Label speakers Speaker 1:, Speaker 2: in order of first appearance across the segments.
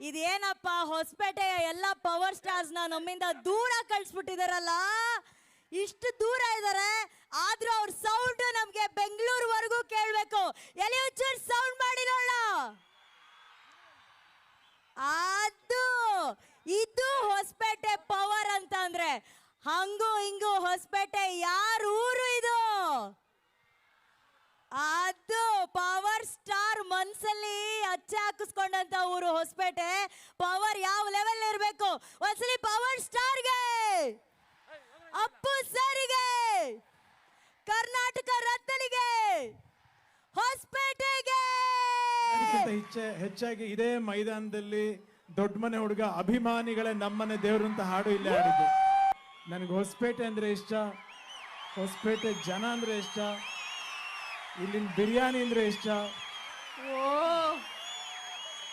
Speaker 1: ಇದೇನಪ್ಪ ಹೊಸಪೇಟೆಯ ಎಲ್ಲ power stars ನಮ್ಮಿಂದ ದೂರ ಕಳಿಸ್ಬಿಟ್ಟಿದಾರಲ್ಲ. ಇಷ್ಟು ದೂರ ಇದ್ದಾರೆ, ಆದ್ರೂ ಅವ್ರ ಸೌಂಡ್ ನಮ್ಗೆ ಬೆಂಗಳೂರುವರೆಗೂ ಕೇಳ್ಬೇಕು. ಎಲ್ಲಿ ಒಂಚೂರು ಸೌಂಡ್ ಮಾಡಿ ನೋಡ. ಅದು ಇದು ಹೊಸಪೇಟೆ ಪವರ್ ಅಂತ ಅಂದ್ರೆ. ಹಂಗು ಹಿಂಗು ಹೊಸಪೇಟೆ ಯಾರ ಊರು ಇದು? ಅದು ಪವರ್ ಸ್ಟಾರ್ ಮನ್ಸಲ್ಲಿ ಅಚ್ಚೆ ಹಾಕಿಸ್ಕೊಂಡಂತ ಊರು ಹೊಸಪೇಟೆ. ಪವರ್ ಯಾವ ಲೆವೆಲ್ ಇರಬೇಕು? ಒಂದ್ಸಲಿ ಪವರ್ ಸ್ಟಾರ್ಗೆ, ಅಪ್ಪು ಸರಿಗೆ, ಕರ್ನಾಟಕ ರತ್ನನಿಗೆ, ಹೊಸಪೇಟೆಗೆ.
Speaker 2: ಹೆಚ್ಚಾಗಿ ಇದೇ ಮೈದಾನದಲ್ಲಿ ದೊಡ್ಡ ಮನೆ ಹುಡುಗ ಅಭಿಮಾನಿಗಳೇ ನಮ್ಮನೆ ದೇವ್ರು ಅಂತ ಹಾಡು ಇಲ್ಲೇ ಆಡಿದ್ದು. ನನಗೆ ಹೊಸಪೇಟೆ ಅಂದ್ರೆ ಇಷ್ಟ, ಹೊಸಪೇಟೆ ಜನ ಅಂದ್ರೆ ಇಷ್ಟ, ಇಲ್ಲಿನ ಬಿರಿಯಾನಿ ಅಂದ್ರೆ ಇಷ್ಟ.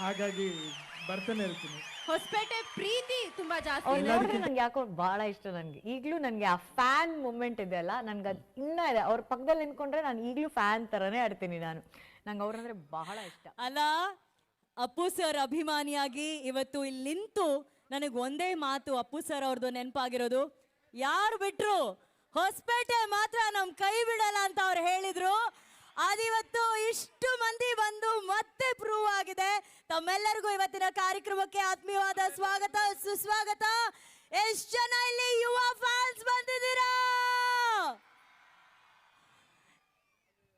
Speaker 2: ಹಾಗಾಗಿ ಬರ್ತಾನೆ ಇರ್ತೀನಿ.
Speaker 3: ಹೊಸಪೇಟೆ ಪ್ರೀತಿ ತುಂಬಾ ಜಾಸ್ತಿ.
Speaker 4: ನನ್ಗೆ ಯಾಕೋ ಬಹಳ ಇಷ್ಟ. ನನ್ಗೆ ಈಗ್ಲೂ ನನ್ಗೆ ಆ ಫ್ಯಾನ್ ಮೂಮೆಂಟ್ ಇದೆ ಅಲ್ಲ, ನನ್ಗೆ ಅದು ಇನ್ನ ಇದೆ. ಅವ್ರ ಪಕ್ಕದಲ್ಲಿ ನಿಂತ್ಕೊಂಡ್ರೆ ನಾನು ಈಗ್ಲೂ ಫ್ಯಾನ್ ತರನೇ ಆಡ್ತೀನಿ ನಾನು. ನಂಗೆ ಅವ್ರಂದ್ರೆ ಬಹಳ ಇಷ್ಟ.
Speaker 1: ಅಲ್ಲ, ಅಪ್ಪು ಸರ್ ಅಭಿಮಾನಿಯಾಗಿ ಇವತ್ತು ಇಲ್ಲಿ ನಿಂತು ನನಗೆ ಒಂದೇ ಮಾತು ಅಪ್ಪು ಸರ್ ಅವ್ರದ್ದು ನೆನಪಾಗಿರೋದು. ಯಾರು ಬಿಟ್ರು ಹೊಸಪೇಟೆ ಮಾತ್ರ ನಮ್ ಕೈ ಬಿಡಲ್ಲ ಅಂತ ಅವ್ರು ಹೇಳಿದ್ರು. ಅದಿವತ್ತು ಇಷ್ಟು ಮಂದಿ ಬಂದು ಮತ್ತೆ ಪ್ರೂವ್ ಆಗಿದೆ. ತಮ್ಮೆಲ್ಲರಿಗೂ ಇವತ್ತಿನ ಕಾರ್ಯಕ್ರಮಕ್ಕೆ ಆತ್ಮೀಯವಾದ ಸ್ವಾಗತ ಸುಸ್ವಾಗತ. ಎಷ್ಟು ಜನ ಇಲ್ಲಿ ಯುವ ಫ್ಯಾನ್ಸ್ ಬಂದಿದ್ದೀರಾ?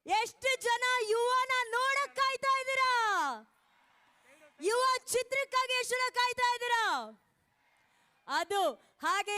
Speaker 1: ಎಷ್ಟು ಜನ ಯುವನ ನೋಡಕ್ ಕಾಯ್ತಾ ಇದ್ದೀರಾ? ಯುವ ಚಿತ್ರಕ್ಕಾಗಿ ಎಷ್ಟು ಜನ ಕಾಯ್ತಾ ಇದ್ದೀರಾ? ಅದು ಹಾಗೆ